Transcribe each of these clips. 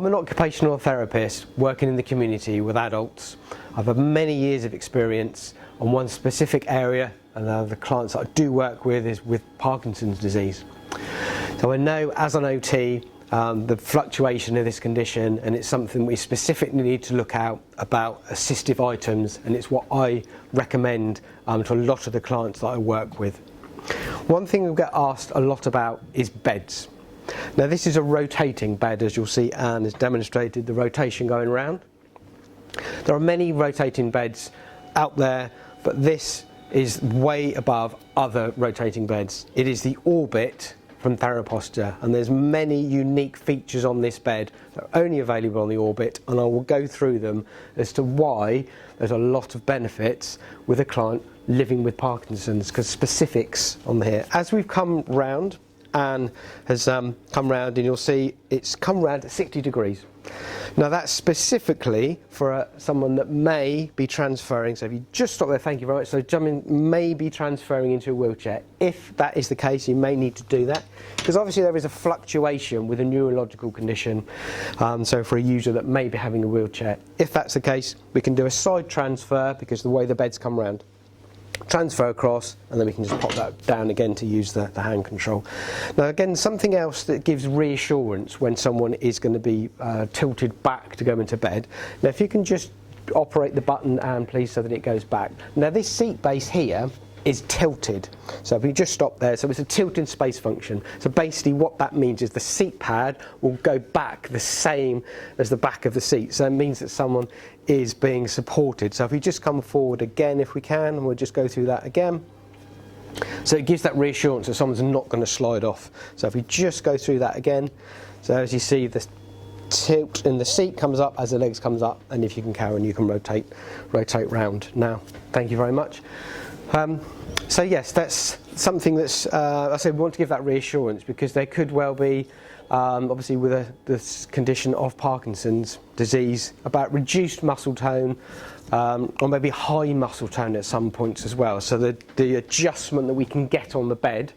I'm an occupational therapist working in the community with adults. I've had many years of experience on one specific area, and the clients that I do work with is with Parkinson's disease. So I know as an OT the fluctuation of this condition, and it's something we specifically need to look out about assistive items, and it's what I recommend to a lot of the clients that I work with. One thing we get asked a lot about is beds. Now this is a rotating bed, as you'll see Anne has demonstrated the rotation going around. There are many rotating beds out there, but this is way above other rotating beds. It is the Orbit from Theraposture, and there's many unique features on this bed that are only available on the Orbit, and I will go through them as to why there's a lot of benefits with a client living with Parkinson's, because specifics on here. As we've come round, Anne has come round, and you'll see it's come round at 60 degrees. Now that's specifically for someone that may be transferring, so if you just stop there, thank you very much, so someone may be transferring into a wheelchair. If that is the case, you may need to do that, because obviously there is a fluctuation with a neurological condition, so for a user that may be having a wheelchair. If that's the case, we can do a side transfer, because the way the beds come round. Transfer across, and then we can just pop that down again to use the hand control. Now again, something else that gives reassurance when someone is going to be tilted back to go into bed. Now if you can just operate the button, Anne, please, so that it goes back. Now this seat base here is tilted, so if we just stop there, so it's a tilting space function. So basically what that means is the seat pad will go back the same as the back of the seat, so it means that someone is being supported. So if we just come forward again, if we can, and we'll just go through that again. So it gives that reassurance that someone's not going to slide off. So if we just go through that again, so as you see, the tilt in the seat comes up as the legs comes up, and if you can carry on, you can rotate round. Now, thank you very much. So yes, that's something that's, I said we want to give that reassurance, because there could well be, obviously with this condition of Parkinson's disease, about reduced muscle tone, or maybe high muscle tone at some points as well. So the adjustment that we can get on the bed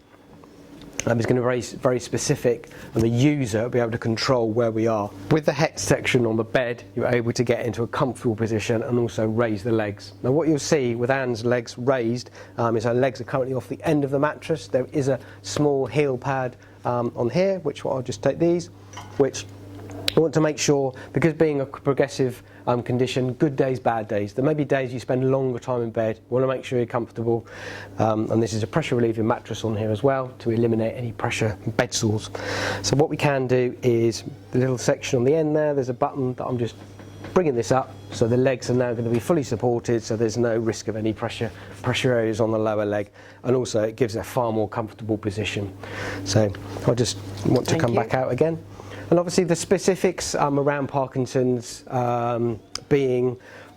is going to be very specific, and the user will be able to control where we are. With the hex section on the bed, you're able to get into a comfortable position and also raise the legs. Now what you'll see with Anne's legs raised is her legs are currently off the end of the mattress. There is a small heel pad on here, which I'll just take these, which I want to make sure, because being a progressive condition, good days, bad days, there may be days you spend longer time in bed. You want to make sure you're comfortable, and this is a pressure relieving mattress on here as well to eliminate any pressure and bed sores. So what we can do is the little section on the end there's a button that I'm just bringing this up, so the legs are now going to be fully supported, so there's no risk of any pressure areas on the lower leg, and also it gives a far more comfortable position. So I just want to come back out again. And obviously the specifics around Parkinson's being,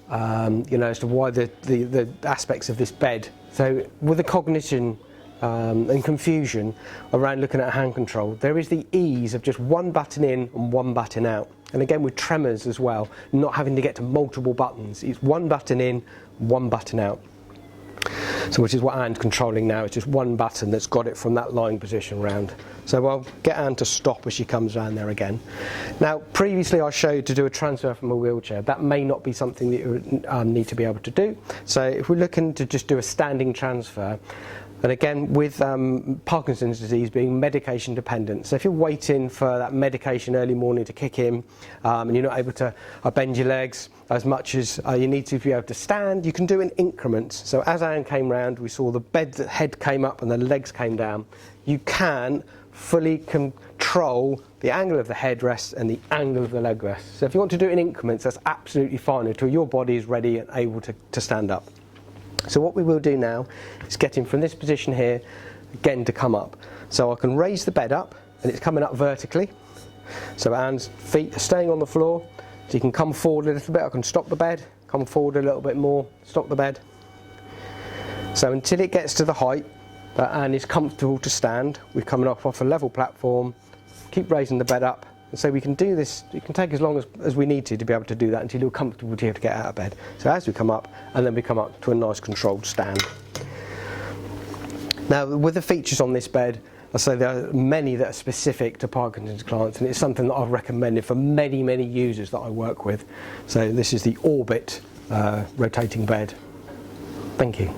as to why the aspects of this bed. So with the cognition and confusion around looking at hand control, there is the ease of just one button in and one button out. And again with tremors as well, not having to get to multiple buttons. It's one button in, one button out. So which is what Anne's controlling now, it's just one button that's got it from that lying position round. So I'll get Anne to stop as she comes round there again. Now previously I showed to do a transfer from a wheelchair. That may not be something that you need to be able to do. So if we're looking to just do a standing transfer, and again with Parkinson's disease being medication dependent, so if you're waiting for that medication early morning to kick in and you're not able to bend your legs as much as you need to be able to stand, you can do in increments. So as Anne came round, we saw the head came up and the legs came down. You can fully control the angle of the headrest and the angle of the leg rest. So if you want to do it in increments, that's absolutely fine until your body is ready and able to stand up. So what we will do now is get him from this position here again to come up. So I can raise the bed up, and it's coming up vertically. So Anne's feet are staying on the floor, so you can come forward a little bit. I can stop the bed, come forward a little bit more, stop the bed. So until it gets to the height that Anne is comfortable to stand, we're coming off a level platform, keep raising the bed up. And so we can do this, it can take as long as we need to be able to do that until you're comfortable to be able to get out of bed. So as we come up, and then we come up to a nice controlled stand. Now with the features on this bed, I say there are many that are specific to Parkinson's clients, and it's something that I've recommended for many, many users that I work with. So this is the Orbit rotating bed. Thank you.